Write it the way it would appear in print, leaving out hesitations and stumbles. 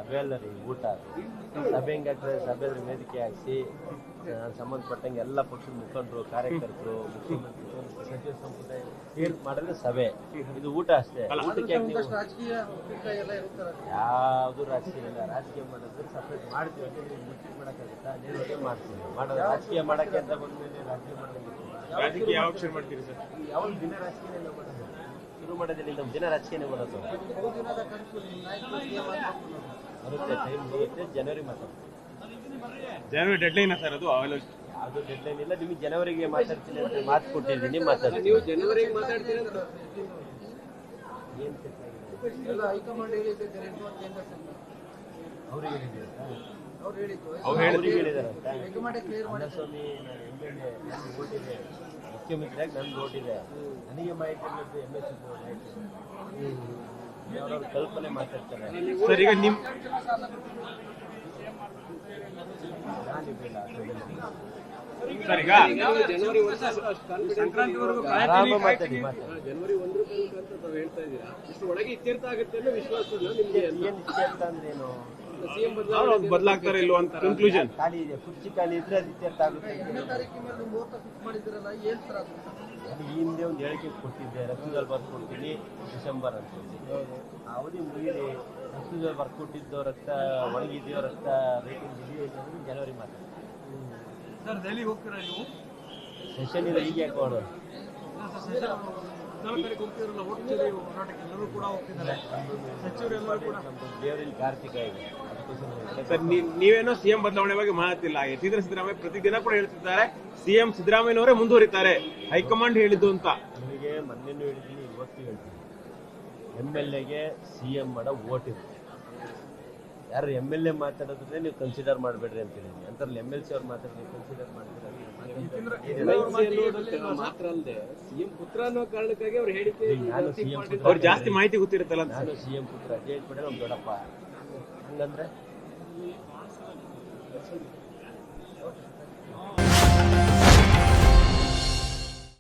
ಸಭೆ ಅಲ್ಲ ರೀ, ಊಟ. ಸಭೆ ಹೆಂಗಾಗ್ತದೆ? ಸಭೆ ವೇದಿಕೆ ಹಾಕಿಸಿ ಸಂಬಂಧಪಟ್ಟಂಗೆ ಎಲ್ಲ ಪಕ್ಷದ ಮುಖಂಡರು, ಕಾರ್ಯಕರ್ತರು, ಮುಖ್ಯಮಂತ್ರಿ, ಸಚಿವ ಸಂಪುಟ ತೀರ್ಪು ಮಾಡಿದ್ರೆ ಸಭೆ. ಇದು ಊಟ ಅಷ್ಟೇ. ಊಟಕ್ಕೆ ಯಾವುದು ರಾಜಕೀಯ ಇಲ್ಲ. ರಾಜಕೀಯ ಮಾಡಿದ್ರೆ ಸಪ್ರೇಟ್ ಮಾಡ್ತೀವಿ ಅಂತ ಮುಚ್ಚಿಗೆ ಮಾಡೋಕ್ಕಾಗುತ್ತಾ? ನೇರವಾಗಿ ಮಾಡ್ತೀವಿ. ಮಾಡೋದು ರಾಜಕೀಯ ಮಾಡೋಕ್ಕೆ ಅಂತ ಬಂದ್ಮೇಲೆ ರಾಜಕೀಯ ರಾಜಕೀಯ ಯಾವಾಗ ಶುರು ಮಾಡ್ತೀರಿ ಸರ್? ಯಾವ ದಿನ ರಾಜಕೀಯ ಮಾಡೋದು ಶುರು ಮಾಡೋದಿಲ್ಲ. ನಮ್ಮ ದಿನ ರಾಜಕೀಯನೇ ಮಾಡೋದು ಬರುತ್ತೆ. ಟೈಮ್ ಬರುತ್ತೆ. ಜನವರಿ ಮಾತಾಡ್ತೀವಿ. ಜನವರಿ ಡೆಡ್ಲೈನ್ ಸರ್ ಅದು? ಯಾವುದು ಡೆಡ್ಲೈನ್ ಇಲ್ಲ. ನಿಮಗೆ ಜನವರಿಗೆ ಮಾತಾಡ್ತೀನಿ ಅಂತ ಮಾತು ಕೊಟ್ಟಿದ್ದೀನಿ, ಮಾತಾಡ್ತೀನಿ. ನೀವು ಜನವರಿಗೆ ಮಾತಾಡ್ತೀರಿ ಅಂತ ಏನು ಅವ್ರಿಗೆ ಹೇಳಿದಾರಂತ. ಸ್ವಾಮಿ, ನಾನು MLA ಓಟಿದೆ, ಮುಖ್ಯಮಂತ್ರಿಯಾಗಿ ನನ್ಗೆ ಓಟಿದೆ, ನನಗೆ ಮಾಹಿತಿ ಇಲ್ಲದ್ದು MS ಮಾಹಿತಿ ಅವರವ್ರ ಕಲ್ಪನೆ ಮಾತಾಡ್ತಾರೆ ಸರ್. ಈಗ ನಿಮ್ ಸರ್ ಈಗ ಜನವರಿ ಆರಾಮ ಮಾತಾಡಿ. ಜನವರಿ 1 ಅಂತ ಹೇಳ್ತಾ ಇದ್ದೀರಾ. ಇಷ್ಟು ಒಳಗೆ ಇತ್ಯರ್ಥ ಆಗುತ್ತೆ ಅನ್ನೋ ವಿಶ್ವಾಸ ನಿಮ್ಗೆ? ಏನ್ ಇತ್ಯರ್ಥ ಅಂದ್ರೇನು? ಸಿಎಂ ಬದಲಾಗ್ತಾರೆ ಇಲ್ವ ಅಂತ ಕನ್ಕ್ಲೂಷನ್. ಖಾಲಿ ಇದೆ, ಕುರ್ಚಿ ಖಾಲಿ ಇದ್ರೆ ಅದು ಇತ್ಯರ್ಥ ಆಗುತ್ತೆ. ಅದು ಈ ಹಿಂದೆ ಒಂದು ಹೇಳಿಕೆ ಕೊಟ್ಟಿದ್ದೆ, ರಫ್ತುದಲ್ಲಿ ಬರ್ಕೊಡ್ತೀನಿ ಡಿಸೆಂಬರ್ ಅಂತ. ಆ ಅವಧಿ ಮುಗಿಲಿ. ರಫ್ತುದಲ್ಲಿ ಬರ್ಕೊಟ್ಟಿದ್ದು ರಕ್ತ ಒಣಗಿದೆಯೋ, ರಕ್ತ ರೇಟಿಂಗ್ ಇದೆಯೋ ಇಲ್ಲ ಜನವರಿ ಮಾತಾಡ್ತೀನಿ. ಸರ್, ದೆಹಲಿಗೆ ಹೋಗ್ತೀರಾ ನೀವು? ಸೆಷನ್ ಇಲ್ಲ, ಈಗ ಯಾಕೆ ಮಾಡೋದು? ಹೋಗ್ತಿರಲ್ಲ, ಹೋಗ್ತೀರಿ ಹೋರಾಟಕ್ಕೆ ಎಲ್ಲರೂ ಕೂಡ ಹೋಗ್ತಿದ್ದಾರೆ, ಸಚಿವರೆಲ್ಲರೂ ಕೂಡ. ದೇವರಲ್ಲಿ ಕಾರ್ತಿಕ ಇದೆ. ಸರ್, ನೀವೇನೋ ಸಿಎಂ ಬದಲಾವಣೆ ಬಗ್ಗೆ ಮಾತಿಲ್ಲ. ಯತೀಂದ್ರ ಸಿದ್ದರಾಮಯ್ಯ ಪ್ರತಿದಿನ ಕೂಡ ಹೇಳ್ತಿದ್ದಾರೆ ಸಿಎಂ ಸಿದ್ದರಾಮಯ್ಯನವರೇ ಮುಂದುವರಿತಾರೆ, ಹೈಕಮಾಂಡ್ ಹೇಳಿದ್ದು ಅಂತ. ನಿಮಗೆ ಮೊನ್ನೆನೂ ಹೇಳಿದ್ದೀನಿ, ಇವತ್ತು ಹೇಳ್ತೀನಿ. MLAಗೆ CM ಮಾಡೋ ವೋಟ್ ಇದೆ. ಯಾರು MLA ಮಾತಾಡೋದ್ರೆ ನೀವು ಕನ್ಸಿಡರ್ ಮಾಡಬೇಡ್ರಿ ಅಂತ ಹೇಳಿದ್ದೀನಿ. ಅಂತರಲ್ಲಿ MLC ಅವ್ರು ಮಾತಾಡೋದು ಕನ್ಸಿಡರ್ ಮಾಡ್ತೀರಾ? ಮಾತ್ರ ಅಲ್ಲದೆ ಸಿಎಂ ಪುತ್ರ ಅನ್ನೋ ಕಾರಣಕ್ಕಾಗಿ ಅವ್ರು ಹೇಳಿಕೆ. ನಾನು CM ಪುತ್ರ, ಅವ್ರು ಜಾಸ್ತಿ ಮಾಹಿತಿ ಗೊತ್ತಿರುತ್ತಲ್ಲ. ನಾನು CM ಪುತ್ರ, ಜೈಲ್ ಪಡೆ ನಮ್ಮ ದೊಡ್ಡಪ್ಪ. ಹಂಗಂದ್ರೆ